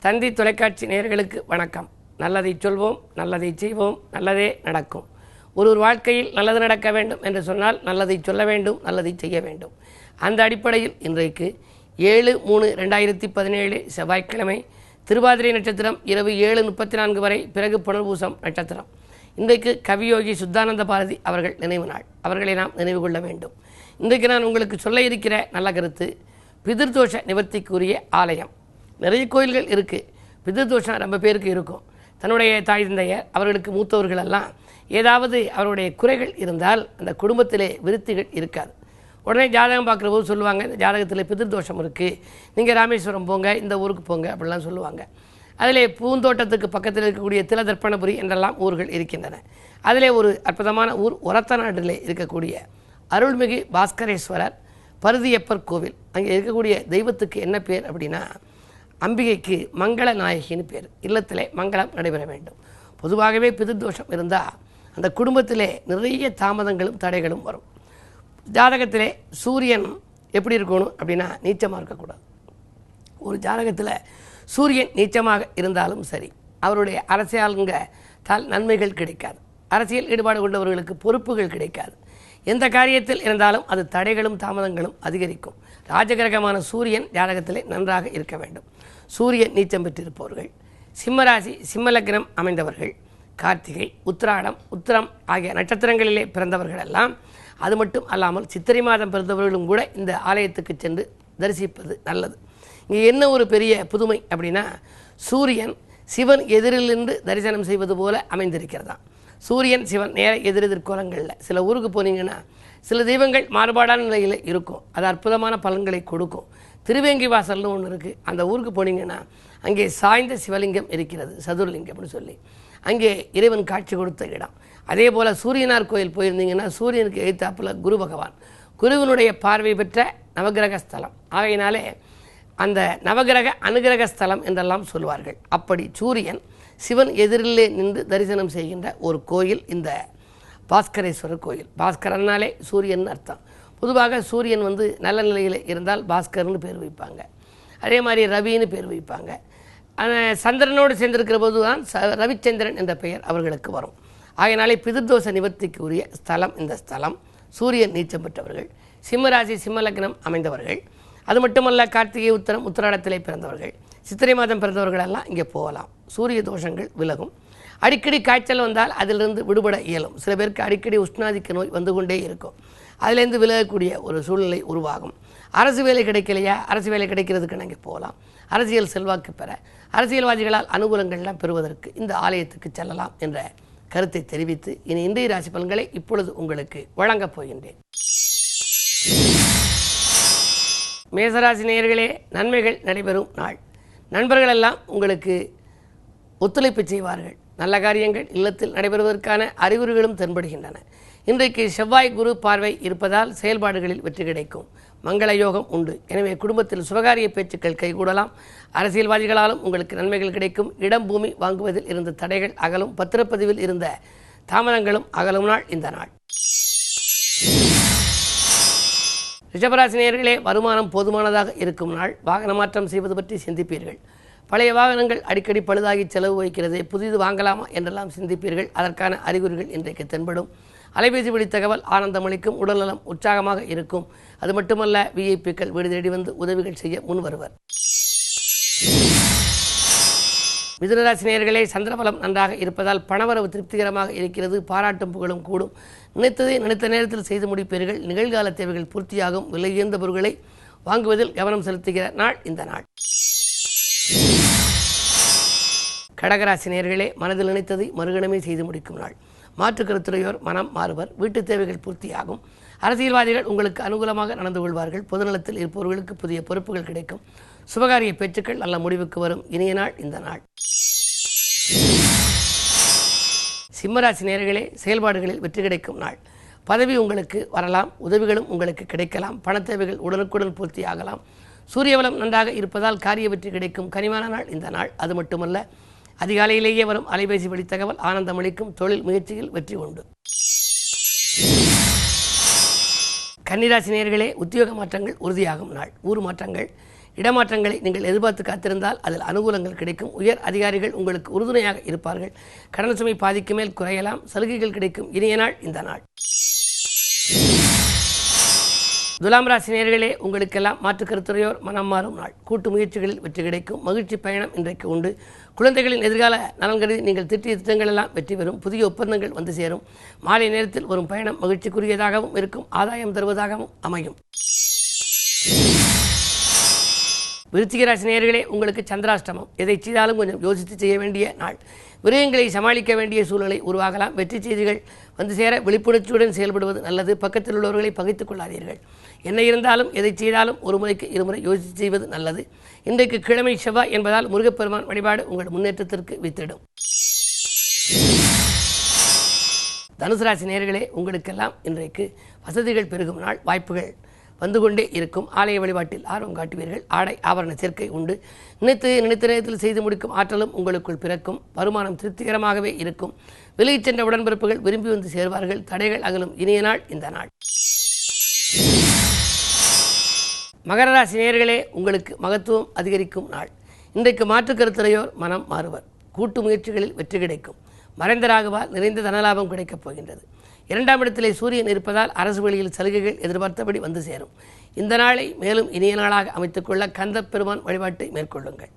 தந்தி தொலைக்காட்சி நேயர்களுக்கு வணக்கம். நல்லதை சொல்வோம், நல்லதை செய்வோம், நல்லதே நடக்கும். ஒரு வாழ்க்கையில் நல்லது நடக்க வேண்டும் என்று சொன்னால் நல்லதை சொல்ல வேண்டும், நல்லதை செய்ய வேண்டும். அந்த அடிப்படையில் இன்றைக்கு 7/3/2017 செவ்வாய்க்கிழமை திருவாதிரை நட்சத்திரம் இரவு 7:34 வரை, பிறகு புனர்பூசம் நட்சத்திரம். இன்றைக்கு கவியோகி சுத்தானந்த பாரதி அவர்கள் நினைவு நாள். அவர்களை நாம் நினைவு கொள்ள வேண்டும். இன்றைக்கு நான் உங்களுக்கு சொல்ல இருக்கிற நல்ல கருத்து, பிதிர்தோஷ நிவர்த்திக்குரிய ஆலயம். நிறைய கோயில்கள் இருக்குது. பிதிர்தோஷம் ரொம்ப பேருக்கு இருக்கும். தன்னுடைய தாய் தந்தையர், அவர்களுக்கு மூத்தவர்களெல்லாம் ஏதாவது அவருடைய குறைகள் இருந்தால் அந்த குடும்பத்திலே விருத்திகள் இருக்காது. உடனே ஜாதகம் பார்க்குற போது சொல்லுவாங்க, இந்த ஜாதகத்தில் பிதிர்தோஷம் இருக்குது, நீங்கள் ராமேஸ்வரம் போங்க, இந்த ஊருக்கு போங்க அப்படிலாம் சொல்லுவாங்க. அதிலே பூந்தோட்டத்துக்கு பக்கத்தில் இருக்கக்கூடிய திலதர்ப்பணபுரி என்றெல்லாம் ஊர்கள் இருக்கின்றன. அதிலே ஒரு அற்புதமான ஊர் ஒரத்தநாட்டிலே இருக்கக்கூடிய அருள்மிகு பாஸ்கரேஸ்வரர் பருதியப்பர் கோவில். அங்கே இருக்கக்கூடிய தெய்வத்துக்கு என்ன பேர் அப்படின்னா, அம்பிகைக்கு மங்கள நாயகின்னு பேர். இல்லத்திலே மங்களம் நடைபெற வேண்டும். பொதுவாகவே பிதிர்தோஷம் இருந்தால் அந்த குடும்பத்திலே நிறைய தாமதங்களும் தடைகளும் வரும். ஜாதகத்திலே சூரியன் எப்படி இருக்கணும் அப்படின்னா, நீச்சமாக இருக்கக்கூடாது. ஒரு ஜாதகத்தில் சூரியன் நீச்சமாக இருந்தாலும் சரி, அவருடைய அரசியலுங்க நன்மைகள் கிடைக்காது. அரசியல் ஈடுபாடு கொண்டவர்களுக்கு பொறுப்புகள் கிடைக்காது. எந்த காரியத்தில் இருந்தாலும் அது தடைகளும் தாமதங்களும் அதிகரிக்கும். ராஜகிரகமான சூரியன் ஜாதகத்திலே நன்றாக இருக்க வேண்டும். சூரியன் நீச்சம் பெற்றிருப்பவர்கள், சிம்மராசி சிம்மலக்னம் அமைந்தவர்கள், கார்த்திகை, உத்திராடம், உத்திரம் ஆகிய நட்சத்திரங்களிலே பிறந்தவர்கள் எல்லாம், அது மட்டும் அல்லாமல் சித்திரை மாதம் பிறந்தவர்களும் கூட இந்த ஆலயத்துக்கு சென்று தரிசிப்பது நல்லது. இங்கே என்ன ஒரு பெரிய புதுமை அப்படின்னா, சூரியன் சிவன் எதிரிலிருந்து தரிசனம் செய்வது போல அமைந்திருக்கிறதா. சூரியன் சிவன் நேர எதிரெதிர்கோலங்களில் சில ஊருக்கு போனீங்கன்னா சில தெய்வங்கள் மாறுபாடான நிலையில் இருக்கும். அது அற்புதமான பலன்களை கொடுக்கும். திருவேங்கி வாசல்னு ஒன்று இருக்குது. அந்த ஊருக்கு போனீங்கன்னா அங்கே சாய்ந்த சிவலிங்கம் இருக்கிறது, சதுர்லிங்கம்னு சொல்லி. அங்கே இறைவன் காட்சி கொடுத்த இடம். அதே போல் சூரியனார் கோயில் போயிருந்தீங்கன்னா சூரியனுக்கு எதிர்த்தாப்புல குரு பகவான், குருவினுடைய பார்வை பெற்ற நவகிரக ஸ்தலம். ஆகையினாலே அந்த நவகிரக அனுகிரக ஸ்தலம் என்றெல்லாம் சொல்வார்கள். அப்படி சூரியன் சிவன் எதிரிலே நின்று தரிசனம் செய்கின்ற ஒரு கோயில் இந்த பாஸ்கரேஸ்வரர் கோயில். பாஸ்கரன்னாலே சூரியன் அர்த்தம். பொதுவாக சூரியன் நல்ல நிலையில் இருந்தால் பாஸ்கர்னு பேர் வைப்பாங்க. அதே மாதிரி ரவின்னு பேர் வைப்பாங்க. சந்திரனோடு சேர்ந்திருக்கிற போது தான் ரவிச்சந்திரன் என்ற பெயர் அவர்களுக்கு வரும். ஆகையினாலே பிதிர்தோஷ நிவர்த்திக்கு உரிய ஸ்தலம் இந்த ஸ்தலம். சூரியன் நீச்சம் பெற்றவர்கள், சிம்மராசி சிம்மலக்னம் அமைந்தவர்கள், அது மட்டுமல்ல கார்த்திகை, உத்திரம், உத்திராடத்திலே பிறந்தவர்கள், சித்திரை மாதம் பிறந்தவர்களெல்லாம் இங்கே போகலாம். சூரிய தோஷங்கள் விலகும். அடிக்கடி காய்ச்சல் வந்தால் அதிலிருந்து விடுபட இயலும். சில பேருக்கு அடிக்கடி உஷ்ணாதிக்க நோய் வந்து கொண்டே இருக்கும். அதிலேருந்து விலகக்கூடிய ஒரு சூழ்நிலை உருவாகும். அரசு வேலை கிடைக்கலையா, அரசு வேலை கிடைக்கிறதுக்கு நாங்கள் போகலாம். அரசியல் செல்வாக்கு பெற, அரசியல்வாதிகளால் அனுகூலங்கள்லாம் பெறுவதற்கு இந்த ஆலயத்துக்கு செல்லலாம் என்ற கருத்தை தெரிவித்து இனி இன்றைய ராசி பலன்களை இப்பொழுது உங்களுக்கு வழங்கப் போகின்றேன். மேசராசி நேயர்களே, நன்மைகள் நடைபெறும் நாள். நண்பர்களெல்லாம் உங்களுக்கு ஒத்துழைப்பு செய்வார்கள். நல்ல காரியங்கள் இல்லத்தில் நடைபெறுவதற்கான அறிகுறிகளும் தென்படுகின்றன. இன்றைக்கு செவ்வாய் குரு பார்வை இருப்பதால் செயல்பாடுகளில் வெற்றி கிடைக்கும். மங்கள யோகம் உண்டு. எனவே குடும்பத்தில் சுபகாரிய பேச்சுக்கள் கைகூடலாம். அரசியல்வாதிகளாலும் உங்களுக்கு நன்மைகள் கிடைக்கும். இடம் பூமி வாங்குவதில் இருந்த தடைகள் அகலும். பத்திரப்பதிவில் இருந்த தாமதங்களும் அகலும் நாள் இந்த நாள். ரிஷபராசி நேயர்களே, வருமானம் போதுமானதாக இருக்கும் நாள். வாகன மாற்றம் செய்வது பற்றி சிந்திப்பீர்கள். பழைய வாகனங்கள் அடிக்கடி பழுதாகி செலவு வைக்கிறது, புதிது வாங்கலாமா என்றெல்லாம் சிந்திப்பீர்கள். அதற்கான அறிகுறிகள் இன்றைக்கு தென்படும். அலைபேசி வழி தகவல் ஆனந்தமளிக்கும். உடல்நலம் உற்சாகமாக இருக்கும். அது மட்டுமல்ல, விஐபிக்கள் வீடு தேடி வந்து உதவிகள் செய்ய முன் வருவர். மிதுனராசி நேயர்களே, சந்திரபலம் நன்றாக இருப்பதால் பணவரவு திருப்திகரமாக இருக்கிறது. பாராட்டும் புகழும் கூடும். நினைத்ததை நினைத்த நேரத்தில் செய்து முடிப்பீர்கள். நிகழ்கால தேவைகள் பூர்த்தியாகும். விலை உயர்ந்த பொருட்களை வாங்குவதில் கவனம் செலுத்துகிற நாள் இந்த நாள். கடகராசி நேயர்களே, மனதில் நினைத்ததை மறுகணமே செய்து முடிக்கும் நாள். மாற்றுக் கருத்துடையோர் மனம் மாறுவர். வீட்டு தேவைகள் பூர்த்தியாகும். அரசியல்வாதிகள் உங்களுக்கு அனுகூலமாக நடந்து கொள்வார்கள். பொதுநலத்தில் இருப்பவர்களுக்கு புதிய பொறுப்புகள் கிடைக்கும். சுபகாரிய பேச்சுக்கள் நல்ல முடிவுக்கு வரும். இனிய நாள் இந்த நாள். சிம்மராசி நேயர்களே, செயல்பாடுகளில் வெற்றி கிடைக்கும் நாள். பதவி உங்களுக்கு வரலாம். உதவிகளும் உங்களுக்கு கிடைக்கலாம். பண தேவைகள் உடனுக்குடன் பூர்த்தியாகலாம். சூரியபலம் நன்றாக இருப்பதால் காரிய வெற்றி கிடைக்கும். கனிவான நாள் இந்த நாள். அது மட்டுமல்ல, அதிகாலையிலேயே வரும் அலைபேசி வழி தகவல் ஆனந்தமளிக்கும். தொழில் முயற்சியில் வெற்றி உண்டு. கன்னிராசி நேயர்களே, உத்தியோக மாற்றங்கள் உறுதியாகும் நாள். ஊர் மாற்றங்கள் இடமாற்றங்களை நீங்கள் எதிர்பார்த்து காத்திருந்தால் அதில் அனுகூலங்கள் கிடைக்கும். உயர் அதிகாரிகள் உங்களுக்கு உறுதுணையாக இருப்பார்கள். கடன் சுமை பாதிக்கு மேல் குறையலாம். சலுகைகள் கிடைக்கும். இனிய நாள் இந்த நாள். துலாம் ராசி நேயர்களே, உங்களுக்கெல்லாம் மாற்று கருத்துரையோர் மனம் மாறும் நாள். கூட்டு முயற்சிகளில் வெற்றி கிடைக்கும். மகிழ்ச்சி பயணம் இன்றைக்கு உண்டு. குழந்தைகளின் எதிர்கால நலன் கருதி நீங்கள் திட்டிய திட்டங்கள் எல்லாம் வெற்றி பெறும். புதிய ஒப்பந்தங்கள் வந்து சேரும். மாலை நேரத்தில் வரும் பயணம் மகிழ்ச்சிக்குரியதாகவும் இருக்கும். ஆதாயம் தருவதாகவும் அமையும். விருச்சிக ராசி நேயர்களே, உங்களுக்கு சந்திராஷ்டமம். எதை செய்தாலும் கொஞ்சம் யோசித்து செய்ய வேண்டிய நாள். விரயங்களை சமாளிக்க வேண்டிய சூழ்நிலை உருவாகலாம். வெற்றி செய்திகள் வந்து சேர விழிப்புணர்ச்சியுடன் செயல்படுவது நல்லது. பக்கத்தில் உள்ளவர்களை பகைத்துக் கொள்ளாதீர்கள். என்ன இருந்தாலும் எதை செய்தாலும் ஒரு முறைக்கு இருமுறை யோசித்து செய்வது நல்லது. இன்றைக்கு கிழமை செவ்வாய் என்பதால் முருகப்பெருமான் வழிபாடு உங்கள் முன்னேற்றத்திற்கு வித்திடும். தனுசு ராசி நேயர்களே, உங்களுக்கெல்லாம் இன்றைக்கு வசதிகள் பெருகும் நாள். வாய்ப்புகள் வந்து கொண்டே இருக்கும். ஆலய வழிபாட்டில் ஆர்வம் காட்டுவீர்கள். ஆடை ஆபரண சேர்க்கை உண்டு. நினைத்த நேரத்தில் செய்து முடிக்கும் ஆற்றலும் உங்களுக்குள் பிறக்கும். வருமானம் திருப்திகரமாகவே இருக்கும். விலகிச் சென்ற உடன்பிறப்புகள் விரும்பி வந்து சேர்வார்கள். தடைகள் அகலும். இனிய நாள் இந்த நாள். மகர ராசி நேயர்களே, உங்களுக்கு மகத்துவம் அதிகரிக்கும் நாள். இன்றைக்கு மாற்று கருத்துரையோர் மனம் மாறுவர். கூட்டு முயற்சிகளில் வெற்றி கிடைக்கும். மறைந்த ராகுவால் நிறைந்த தனலாபம் கிடைக்கப் போகின்றது. 2ஆம் இடத்திலே சூரியன் இருப்பதால் அரசு வழியில் சலுகைகள் எதிர்பார்த்தபடி வந்து சேரும். இந்த நாளை மேலும் இனிய நாளாக அமைத்துக்கொள்ள கந்த பெருமான் வழிபாட்டை மேற்கொள்ளுங்கள்.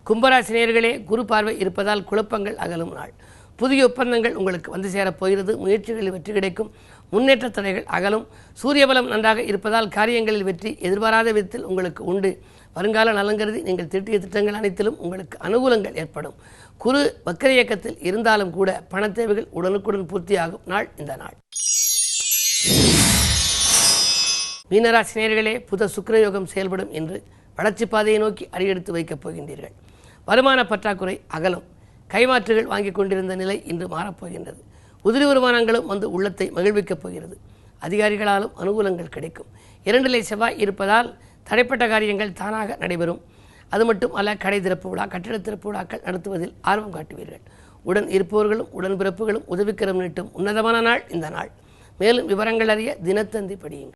கும்பராசி நேயர்களே, குரு பார்வை இருப்பதால் குழப்பங்கள் அகலும் நாள். புதிய ஒப்பந்தங்கள் உங்களுக்கு வந்து சேரப் போகிறது. முயற்சிகளில் வெற்றி கிடைக்கும். முன்னேற்ற தடைகள் அகலும். சூரிய பலம் நன்றாக இருப்பதால் காரியங்களில் வெற்றி எதிர்பாராத விதத்தில் உங்களுக்கு உண்டு. வருங்கால நலங்கருதி நீங்கள் திட்டிய திட்டங்கள் அனைத்திலும் உங்களுக்கு அனுகூலங்கள் ஏற்படும். குரு வக்கர இயக்கத்தில் இருந்தாலும் கூட பண தேவைகள் உடனுக்குடன் பூர்த்தியாகும் நாள் இந்த நாள். மீனராசி நேயர்களே, புத சுக்கிரயோகம் செயல்படும் என்று வளர்ச்சி பாதையை நோக்கி அடியெடுத்து வைக்கப் போகின்றீர்கள். வருமான பற்றாக்குறை அகலும். கைமாற்றுகள் வாங்கி கொண்டிருந்த நிலை இன்று மாறப்போகின்றது. உதிரி வருமானங்களும் வந்து உள்ளத்தை மகிழ்விக்கப் போகிறது. அதிகாரிகளாலும் அனுகூலங்கள் கிடைக்கும். 2 செவ்வாய் இருப்பதால் தடைப்பட்ட காரியங்கள் தானாக நடைபெறும். அது மட்டும் அல்ல, கடை திறப்பு விழா, கட்டிட திறப்பு விழாக்கள் நடத்துவதில் ஆர்வம் காட்டுவீர்கள். உடன் இருப்பவர்களும் உடன்பிறப்புகளும் உதவிக்கரம் நீட்டும் உன்னதமான நாள் இந்த நாள். மேலும் விவரங்கள் அறிய தினத்தந்தி படியுங்கள்.